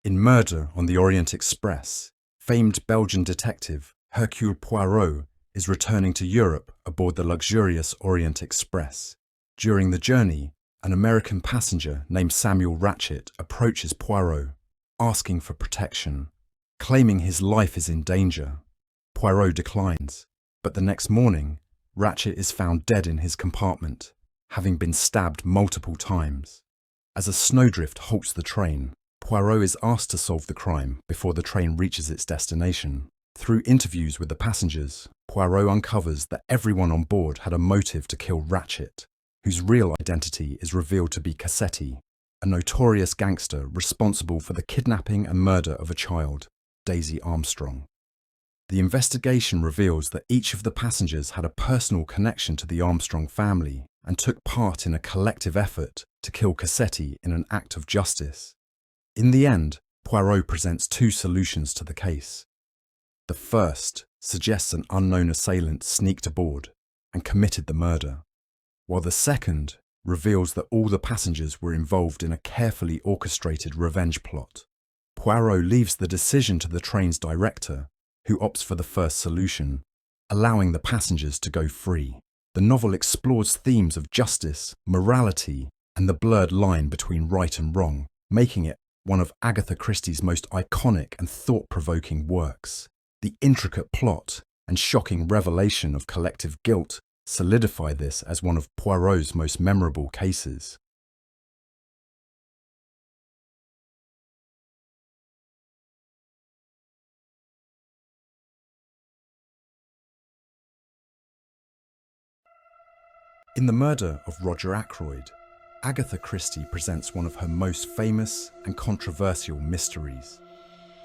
In Murder on the Orient Express, famed Belgian detective Hercule Poirot is returning to Europe aboard the luxurious Orient Express. During the journey, an American passenger named Samuel Ratchet approaches Poirot, asking for protection, claiming his life is in danger. Poirot declines, but the next morning, Ratchet is found dead in his compartment, having been stabbed multiple times. As a snowdrift halts the train, Poirot is asked to solve the crime before the train reaches its destination. Through interviews with the passengers, Poirot uncovers that everyone on board had a motive to kill Ratchet, whose real identity is revealed to be Cassetti, a notorious gangster responsible for the kidnapping and murder of a child, Daisy Armstrong. The investigation reveals that each of the passengers had a personal connection to the Armstrong family and took part in a collective effort to kill Cassetti in an act of justice. In the end, Poirot presents two solutions to the case. The first suggests an unknown assailant sneaked aboard and committed the murder, while the second reveals that all the passengers were involved in a carefully orchestrated revenge plot. Poirot leaves the decision to the train's director, who opts for the first solution, allowing the passengers to go free. The novel explores themes of justice, morality, and the blurred line between right and wrong, making it one of Agatha Christie's most iconic and thought-provoking works. The intricate plot and shocking revelation of collective guilt solidify this as one of Poirot's most memorable cases. In The Murder of Roger Ackroyd, Agatha Christie presents one of her most famous and controversial mysteries.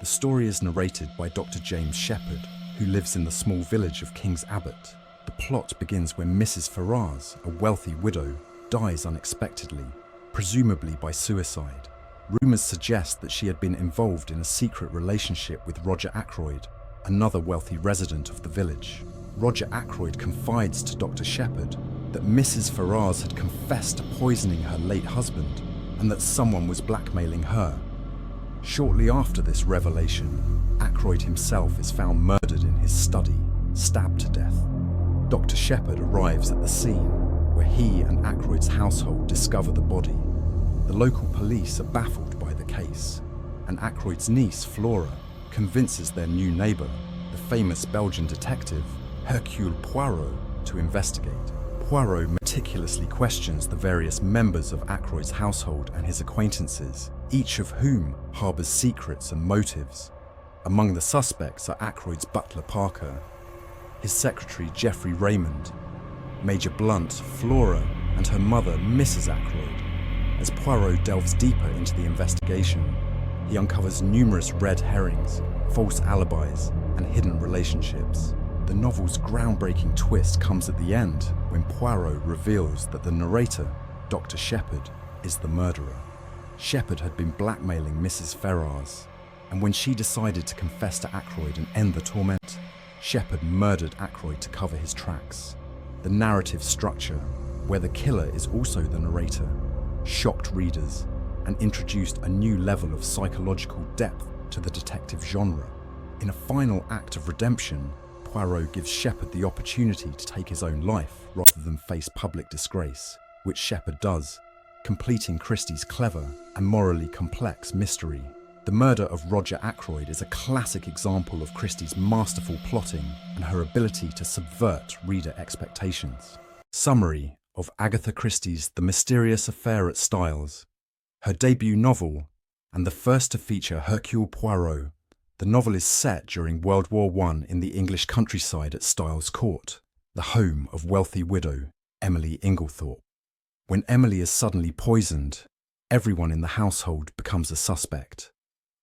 The story is narrated by Dr. James Shepherd, who lives in the small village of King's Abbot. The plot begins when Mrs. Ferrars, a wealthy widow, dies unexpectedly, presumably by suicide. Rumours suggest that she had been involved in a secret relationship with Roger Ackroyd, another wealthy resident of the village. Roger Ackroyd confides to Dr. Shepherd that Mrs. Ferrars had confessed to poisoning her late husband and that someone was blackmailing her. Shortly after this revelation, Ackroyd himself is found murdered in his study, stabbed to death. Dr. Shepherd arrives at the scene, where he and Ackroyd's household discover the body. The local police are baffled by the case, and Ackroyd's niece, Flora, convinces their new neighbour, the famous Belgian detective Hercule Poirot, to investigate. Poirot meticulously questions the various members of Ackroyd's household and his acquaintances, each of whom harbours secrets and motives. Among the suspects are Ackroyd's butler Parker, his secretary Geoffrey Raymond, Major Blunt, Flora, and her mother Mrs. Ackroyd. As Poirot delves deeper into the investigation, he uncovers numerous red herrings, false alibis, and hidden relationships. The novel's groundbreaking twist comes at the end when Poirot reveals that the narrator, Dr. Shepherd, is the murderer. Shepherd had been blackmailing Mrs. Ferrars, and when she decided to confess to Ackroyd and end the torment, Shepherd murdered Ackroyd to cover his tracks. The narrative structure, where the killer is also the narrator, shocked readers and introduced a new level of psychological depth to the detective genre. In a final act of redemption, Poirot gives Shepherd the opportunity to take his own life rather than face public disgrace, which Shepherd does, completing Christie's clever and morally complex mystery. The Murder of Roger Ackroyd is a classic example of Christie's masterful plotting and her ability to subvert reader expectations. Summary of Agatha Christie's The Mysterious Affair at Styles, her debut novel, and the first to feature Hercule Poirot. The novel is set during World War I in the English countryside at Styles Court, the home of wealthy widow Emily Inglethorpe. When Emily is suddenly poisoned, everyone in the household becomes a suspect.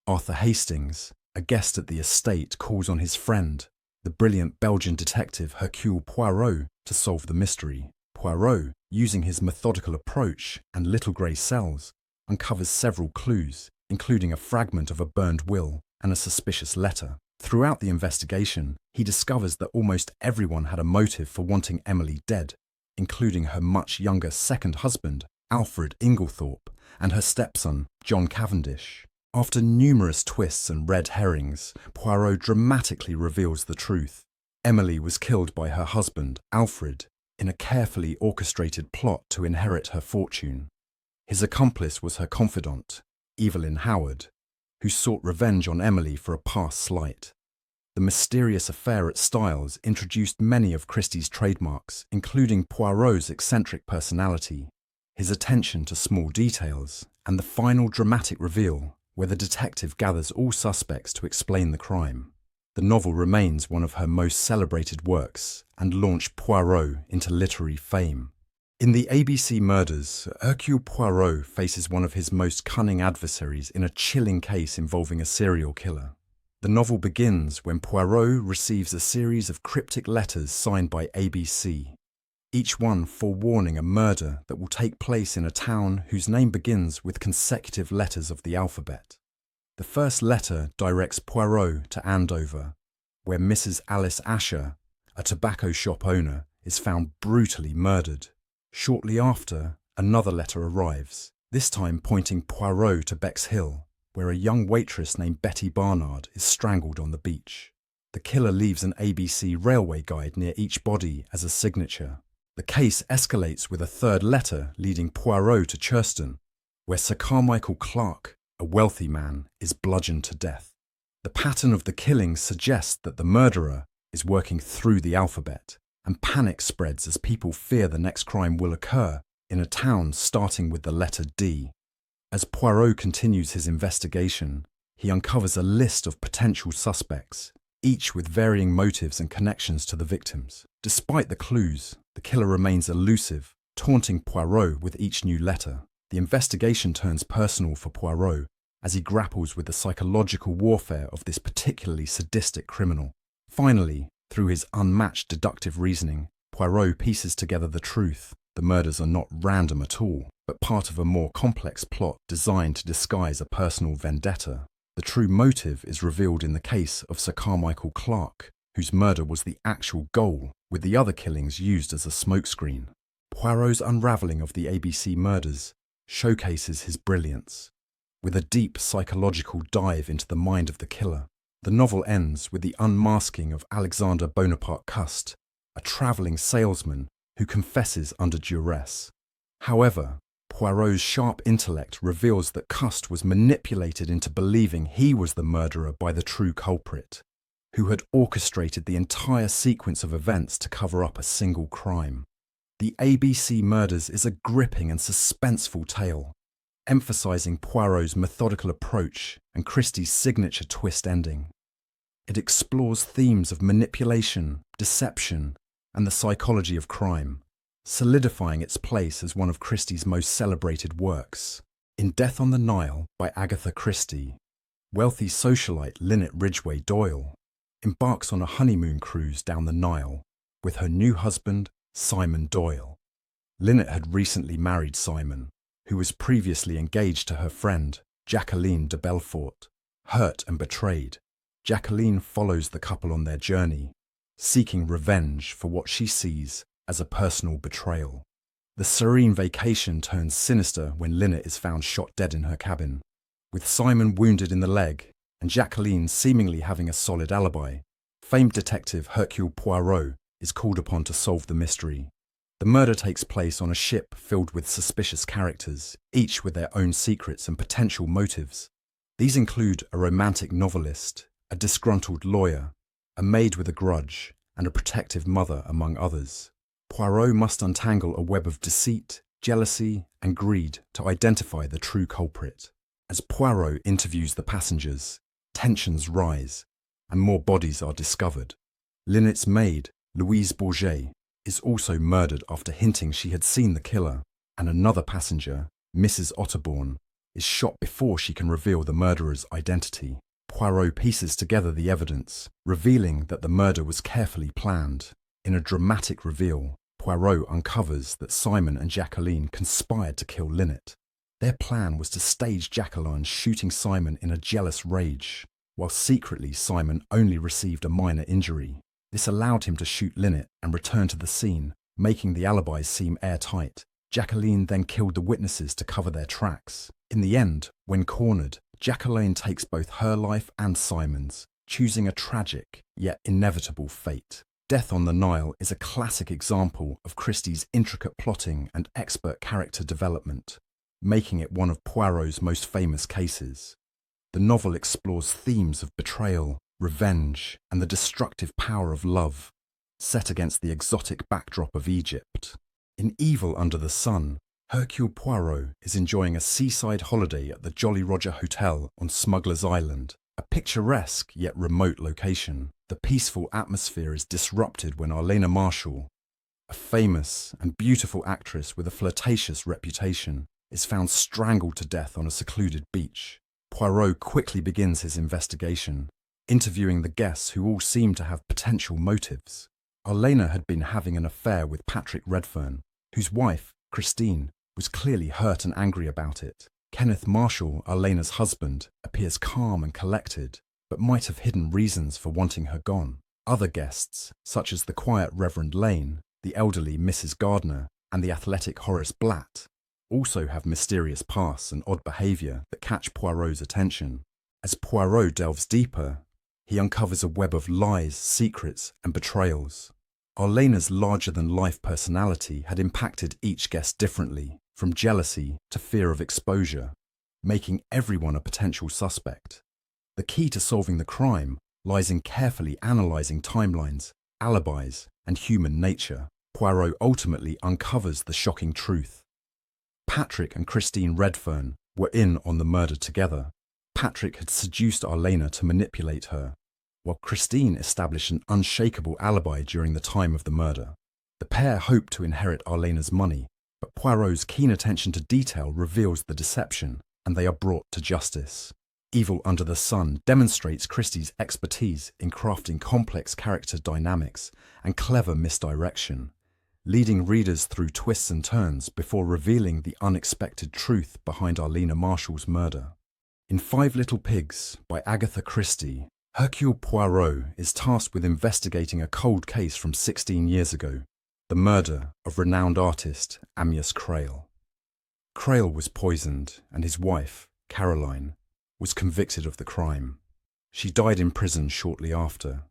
Arthur Hastings, a guest at the estate, calls on his friend, the brilliant Belgian detective Hercule Poirot, to solve the mystery. Poirot, using his methodical approach and little grey cells, uncovers several clues, including a fragment of a burned will and a suspicious letter. Throughout the investigation, he discovers that almost everyone had a motive for wanting Emily dead, including her much younger second husband, Alfred Inglethorpe, and her stepson, John Cavendish. After numerous twists and red herrings, Poirot dramatically reveals the truth. Emily was killed by her husband, Alfred, in a carefully orchestrated plot to inherit her fortune. His accomplice was her confidant, Evelyn Howard, who sought revenge on Emily for a past slight. The mysterious affair at Styles introduced many of Christie's trademarks, including Poirot's eccentric personality, his attention to small details, and the final dramatic reveal where the detective gathers all suspects to explain the crime. The novel remains one of her most celebrated works and launched Poirot into literary fame. In the ABC Murders, Hercule Poirot faces one of his most cunning adversaries in a chilling case involving a serial killer. The novel begins when Poirot receives a series of cryptic letters signed by ABC, each one forewarning a murder that will take place in a town whose name begins with consecutive letters of the alphabet. The first letter directs Poirot to Andover, where Mrs. Alice Asher, a tobacco shop owner, is found brutally murdered. Shortly after, another letter arrives, this time pointing Poirot to Bexhill, where a young waitress named Betty Barnard is strangled on the beach. The killer leaves an ABC railway guide near each body as a signature. The case escalates with a third letter leading Poirot to Churston, where Sir Carmichael Clark, a wealthy man, is bludgeoned to death. The pattern of the killings suggests that the murderer is working through the alphabet, and panic spreads as people fear the next crime will occur in a town starting with the letter D. As Poirot continues his investigation, he uncovers a list of potential suspects, each with varying motives and connections to the victims. Despite the clues, the killer remains elusive, taunting Poirot with each new letter. The investigation turns personal for Poirot as he grapples with the psychological warfare of this particularly sadistic criminal. Finally, through his unmatched deductive reasoning, Poirot pieces together the truth. The murders are not random at all, but part of a more complex plot designed to disguise a personal vendetta. The true motive is revealed in the case of Sir Carmichael Clark, whose murder was the actual goal, with the other killings used as a smokescreen. Poirot's unravelling of the ABC murders showcases his brilliance. With a deep psychological dive into the mind of the killer, the novel ends with the unmasking of Alexander Bonaparte Cust, a travelling salesman who confesses under duress. However, Poirot's sharp intellect reveals that Cust was manipulated into believing he was the murderer by the true culprit, who had orchestrated the entire sequence of events to cover up a single crime. The ABC Murders is a gripping and suspenseful tale, emphasising Poirot's methodical approach and Christie's signature twist ending. It explores themes of manipulation, deception, and the psychology of crime, solidifying its place as one of Christie's most celebrated works. In Death on the Nile by Agatha Christie, wealthy socialite Lynette Ridgway Doyle embarks on a honeymoon cruise down the Nile with her new husband, Simon Doyle. Lynette had recently married Simon, who was previously engaged to her friend, Jacqueline de Belfort. Hurt and betrayed, Jacqueline follows the couple on their journey, seeking revenge for what she sees as a personal betrayal. The serene vacation turns sinister when Lynette is found shot dead in her cabin. With Simon wounded in the leg and Jacqueline seemingly having a solid alibi, famed detective Hercule Poirot is called upon to solve the mystery. The murder takes place on a ship filled with suspicious characters, each with their own secrets and potential motives. These include a romantic novelist, a disgruntled lawyer, a maid with a grudge, and a protective mother, among others. Poirot must untangle a web of deceit, jealousy, and greed to identify the true culprit. As Poirot interviews the passengers, tensions rise, and more bodies are discovered. Lynette's maid, Louise Bourget, is also murdered after hinting she had seen the killer, and another passenger, Mrs. Otterbourne, is shot before she can reveal the murderer's identity. Poirot pieces together the evidence, revealing that the murder was carefully planned. In a dramatic reveal, Poirot uncovers that Simon and Jacqueline conspired to kill Lynette. Their plan was to stage Jacqueline shooting Simon in a jealous rage, while secretly Simon only received a minor injury. This allowed him to shoot Lynette and return to the scene, making the alibis seem airtight. Jacqueline then killed the witnesses to cover their tracks. In the end, when cornered, Jacqueline takes both her life and Simon's, choosing a tragic yet inevitable fate. Death on the Nile is a classic example of Christie's intricate plotting and expert character development, making it one of Poirot's most famous cases. The novel explores themes of betrayal, revenge, and the destructive power of love, set against the exotic backdrop of Egypt. In Evil Under the Sun, Hercule Poirot is enjoying a seaside holiday at the Jolly Roger Hotel on Smuggler's Island, a picturesque yet remote location. The peaceful atmosphere is disrupted when Arlena Marshall, a famous and beautiful actress with a flirtatious reputation, is found strangled to death on a secluded beach. Poirot quickly begins his investigation, interviewing the guests who all seem to have potential motives. Arlena had been having an affair with Patrick Redfern, whose wife, Christine, was clearly hurt and angry about it. Kenneth Marshall, Arlena's husband, appears calm and collected, but might have hidden reasons for wanting her gone. Other guests, such as the quiet Reverend Lane, the elderly Mrs. Gardner, and the athletic Horace Blatt, also have mysterious pasts and odd behaviour that catch Poirot's attention. As Poirot delves deeper, he uncovers a web of lies, secrets, and betrayals. Arlena's larger-than-life personality had impacted each guest differently, from jealousy to fear of exposure, making everyone a potential suspect. The key to solving the crime lies in carefully analysing timelines, alibis, and human nature. Poirot ultimately uncovers the shocking truth. Patrick and Christine Redfern were in on the murder together. Patrick had seduced Arlena to manipulate her, while Christine established an unshakable alibi during the time of the murder. The pair hoped to inherit Arlena's money, but Poirot's keen attention to detail reveals the deception, and they are brought to justice. Evil Under the Sun demonstrates Christie's expertise in crafting complex character dynamics and clever misdirection, leading readers through twists and turns before revealing the unexpected truth behind Arlena Marshall's murder. In Five Little Pigs by Agatha Christie, Hercule Poirot is tasked with investigating a cold case from 16 years ago, the murder of renowned artist Amyas Creil. Creil was poisoned, and his wife, Caroline, was convicted of the crime. She died in prison shortly after.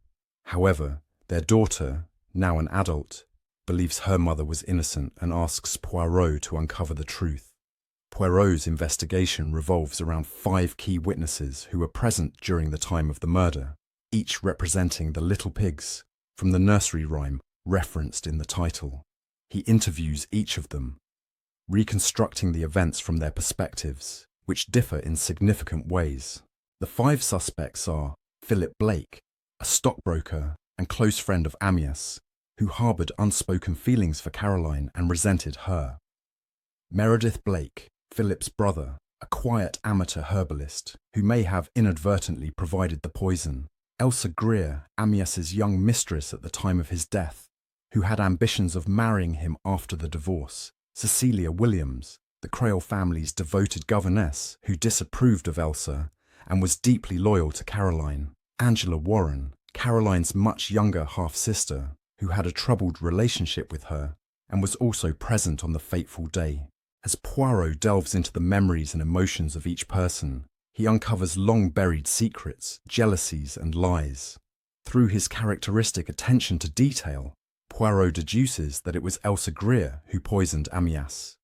However, their daughter, now an adult, believes her mother was innocent and asks Poirot to uncover the truth. Poirot's investigation revolves around 5 key witnesses who were present during the time of the murder, each representing the little pigs from the nursery rhyme referenced in the title. He interviews each of them, reconstructing the events from their perspectives, which differ in significant ways. The 5 suspects are Philip Blake, a stockbroker and close friend of Amyas, who harboured unspoken feelings for Caroline and resented her. Meredith Blake, Philip's brother, a quiet amateur herbalist who may have inadvertently provided the poison. Elsa Greer, Amyas's young mistress at the time of his death, who had ambitions of marrying him after the divorce. Cecilia Williams, the Creil family's devoted governess who disapproved of Elsa and was deeply loyal to Caroline. Angela Warren, Caroline's much younger half-sister, who had a troubled relationship with her and was also present on the fateful day. As Poirot delves into the memories and emotions of each person, he uncovers long-buried secrets, jealousies, and lies. Through his characteristic attention to detail, Poirot deduces that it was Elsa Greer who poisoned Amyas.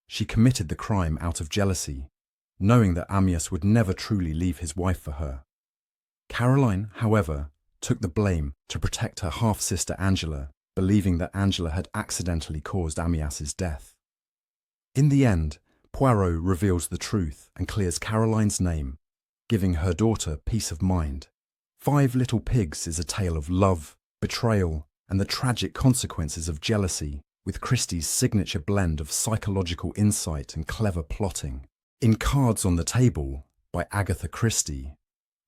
She committed the crime out of jealousy, knowing that Amyas would never truly leave his wife for her. Caroline, however, took the blame to protect her half-sister Angela, believing that Angela had accidentally caused Amyas's death. In the end, Poirot reveals the truth and clears Caroline's name, giving her daughter peace of mind. Five Little Pigs is a tale of love, betrayal, and the tragic consequences of jealousy, with Christie's signature blend of psychological insight and clever plotting. In Cards on the Table by Agatha Christie,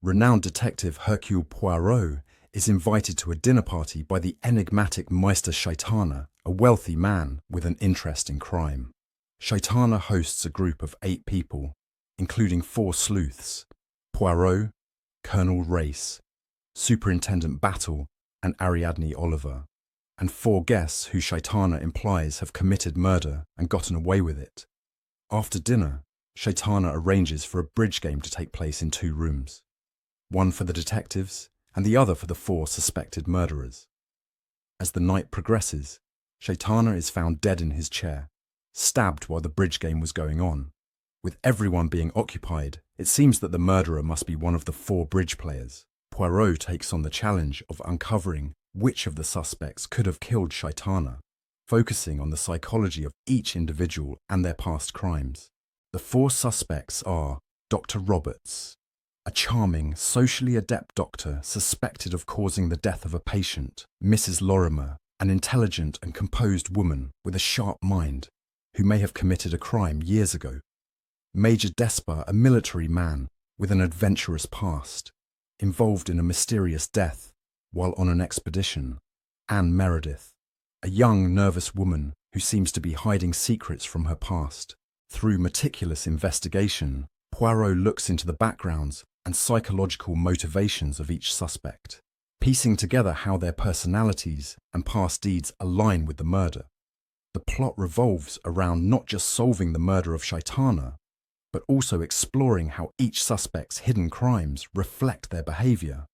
renowned detective Hercule Poirot is invited to a dinner party by the enigmatic Meister Shaitana, a wealthy man with an interest in crime. Shaitana hosts a group of 8 people, including 4 sleuths: Poirot, Colonel Race, Superintendent Battle, and Ariadne Oliver, and 4 guests who Shaitana implies have committed murder and gotten away with it. After dinner, Shaitana arranges for a bridge game to take place in 2 rooms, one for the detectives and the other for the 4 suspected murderers. As the night progresses, Shaitana is found dead in his chair, stabbed while the bridge game was going on. With everyone being occupied, it seems that the murderer must be one of the 4 bridge players. Poirot takes on the challenge of uncovering which of the suspects could have killed Shaitana, focusing on the psychology of each individual and their past crimes. The 4 suspects are Dr. Roberts, a charming, socially adept doctor suspected of causing the death of a patient; Mrs. Lorimer, an intelligent and composed woman with a sharp mind, who may have committed a crime years ago; Major Despa, a military man with an adventurous past, involved in a mysterious death while on an expedition; Anne Meredith, a young, nervous woman who seems to be hiding secrets from her past. Through meticulous investigation, Poirot looks into the backgrounds and psychological motivations of each suspect, piecing together how their personalities and past deeds align with the murder. The plot revolves around not just solving the murder of Shaitana, but also exploring how each suspect's hidden crimes reflect their behavior.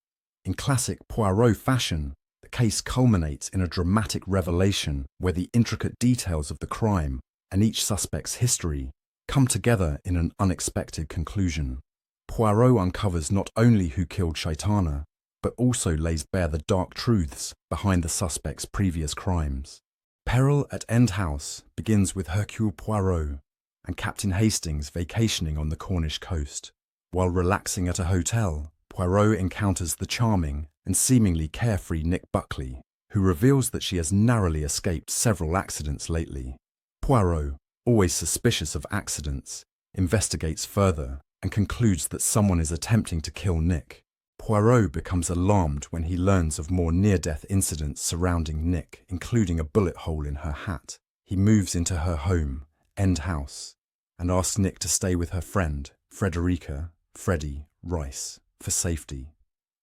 In classic Poirot fashion, the case culminates in a dramatic revelation where the intricate details of the crime and each suspect's history come together in an unexpected conclusion. Poirot uncovers not only who killed Shaitana, but also lays bare the dark truths behind the suspect's previous crimes. Peril at End House begins with Hercule Poirot and Captain Hastings vacationing on the Cornish coast. While relaxing at a hotel, Poirot encounters the charming and seemingly carefree Nick Buckley, who reveals that she has narrowly escaped several accidents lately. Poirot, always suspicious of accidents, investigates further and concludes that someone is attempting to kill Nick. Poirot becomes alarmed when he learns of more near-death incidents surrounding Nick, including a bullet hole in her hat. He moves into her home, End House, and asks Nick to stay with her friend, Freddie Rice, for safety.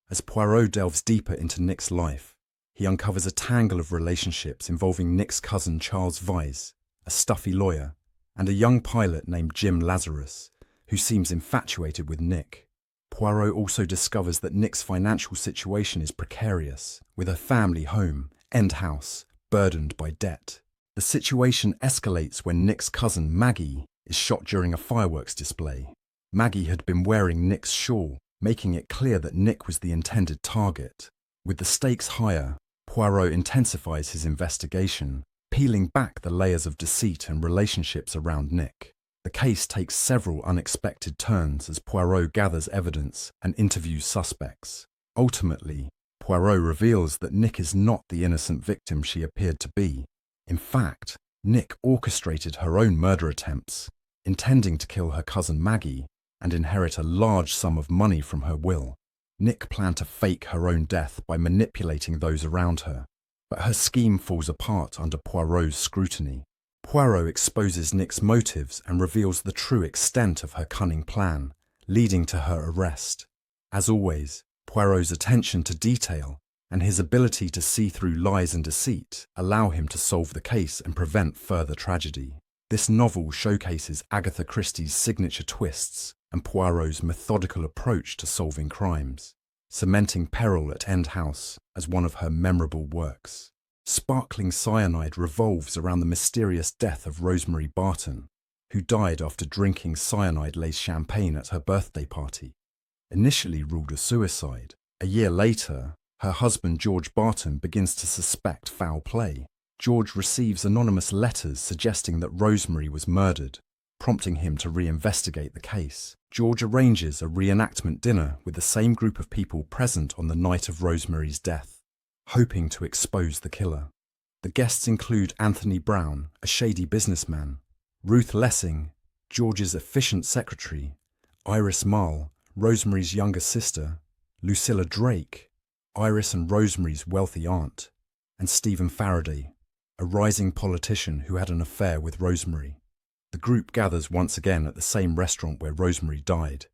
As Poirot delves deeper into Nick's life, he uncovers a tangle of relationships involving Nick's cousin Charles Vyse, a stuffy lawyer, and a young pilot named Jim Lazarus, who seems infatuated with Nick. Poirot also discovers that Nick's financial situation is precarious, with her family home, End House, burdened by debt. The situation escalates when Nick's cousin Maggie is shot during a fireworks display. Maggie had been wearing Nick's shawl, making it clear that Nick was the intended target. With the stakes higher, Poirot intensifies his investigation, peeling back the layers of deceit and relationships around Nick. The case takes several unexpected turns as Poirot gathers evidence and interviews suspects. Ultimately, Poirot reveals that Nick is not the innocent victim she appeared to be. In fact, Nick orchestrated her own murder attempts, intending to kill her cousin Maggie and inherit a large sum of money from her will. Nick planned to fake her own death by manipulating those around her, but her scheme falls apart under Poirot's scrutiny. Poirot exposes Nick's motives and reveals the true extent of her cunning plan, leading to her arrest. As always, Poirot's attention to detail and his ability to see through lies and deceit allow him to solve the case and prevent further tragedy. This novel showcases Agatha Christie's signature twists and Poirot's methodical approach to solving crimes, cementing Peril at End House as one of her memorable works. Sparkling Cyanide revolves around the mysterious death of Rosemary Barton, who died after drinking cyanide-laced champagne at her birthday party. Initially ruled a suicide, a year later, her husband George Barton begins to suspect foul play. George receives anonymous letters suggesting that Rosemary was murdered, prompting him to reinvestigate the case. George arranges a reenactment dinner with the same group of people present on the night of Rosemary's death, hoping to expose the killer. The guests include Anthony Brown, a shady businessman, Ruth Lessing, George's efficient secretary, Iris Marl, Rosemary's younger sister, Lucilla Drake, Iris and Rosemary's wealthy aunt, and Stephen Faraday, a rising politician who had an affair with Rosemary. The group gathers once again at the same restaurant where Rosemary died.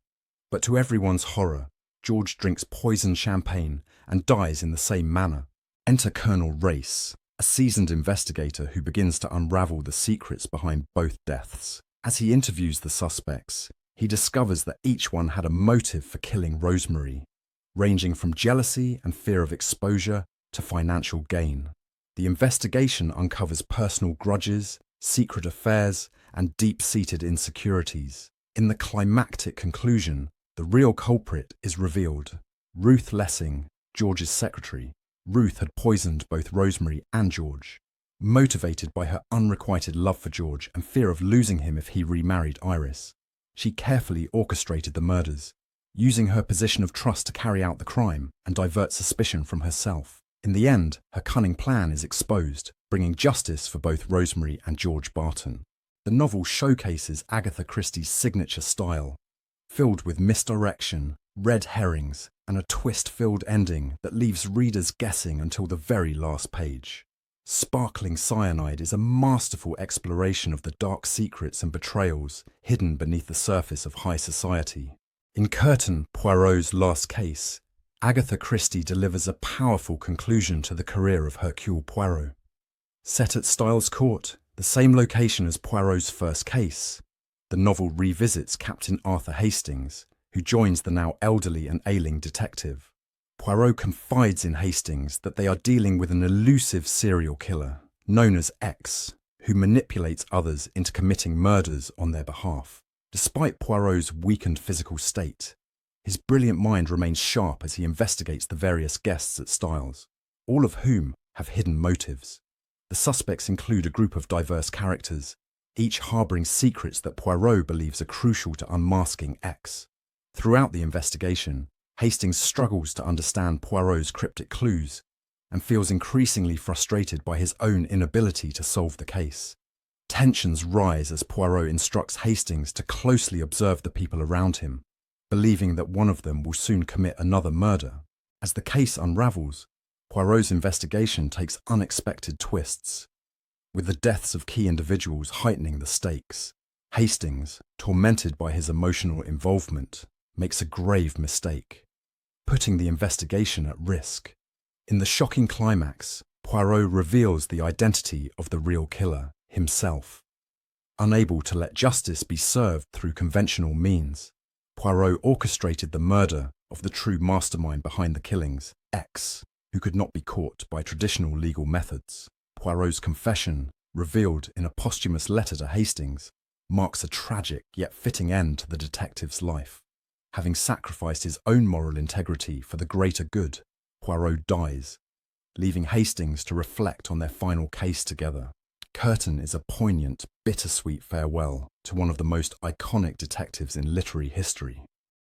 But to everyone's horror, George drinks poisoned champagne and dies in the same manner. Enter Colonel Race, a seasoned investigator who begins to unravel the secrets behind both deaths. As he interviews the suspects, he discovers that each one had a motive for killing Rosemary, ranging from jealousy and fear of exposure to financial gain. The investigation uncovers personal grudges, secret affairs, and deep-seated insecurities. In the climactic conclusion, the real culprit is revealed. Ruth Lessing, George's secretary. Ruth had poisoned both Rosemary and George. Motivated by her unrequited love for George and fear of losing him if he remarried Iris, she carefully orchestrated the murders, using her position of trust to carry out the crime and divert suspicion from herself. In the end, her cunning plan is exposed, bringing justice for both Rosemary and George Barton. The novel showcases Agatha Christie's signature style, filled with misdirection, red herrings, and a twist-filled ending that leaves readers guessing until the very last page. Sparkling Cyanide is a masterful exploration of the dark secrets and betrayals hidden beneath the surface of high society. In Poirot's Last Case, Agatha Christie delivers a powerful conclusion to the career of Hercule Poirot. Set at Styles Court, the same location as Poirot's first case, the novel revisits Captain Arthur Hastings, who joins the now elderly and ailing detective. Poirot confides in Hastings that they are dealing with an elusive serial killer, known as X, who manipulates others into committing murders on their behalf. Despite Poirot's weakened physical state, his brilliant mind remains sharp as he investigates the various guests at Styles, all of whom have hidden motives. The suspects include a group of diverse characters, each harbouring secrets that Poirot believes are crucial to unmasking X. Throughout the investigation, Hastings struggles to understand Poirot's cryptic clues and feels increasingly frustrated by his own inability to solve the case. Tensions rise as Poirot instructs Hastings to closely observe the people around him, believing that one of them will soon commit another murder. As the case unravels, Poirot's investigation takes unexpected twists, with the deaths of key individuals heightening the stakes. Hastings, tormented by his emotional involvement, makes a grave mistake, putting the investigation at risk. In the shocking climax, Poirot reveals the identity of the real killer, himself. Unable to let justice be served through conventional means, Poirot orchestrated the murder of the true mastermind behind the killings, X, who could not be caught by traditional legal methods. Poirot's confession, revealed in a posthumous letter to Hastings, marks a tragic yet fitting end to the detective's life. Having sacrificed his own moral integrity for the greater good, Poirot dies, leaving Hastings to reflect on their final case together. Curtain is a poignant, bittersweet farewell to one of the most iconic detectives in literary history.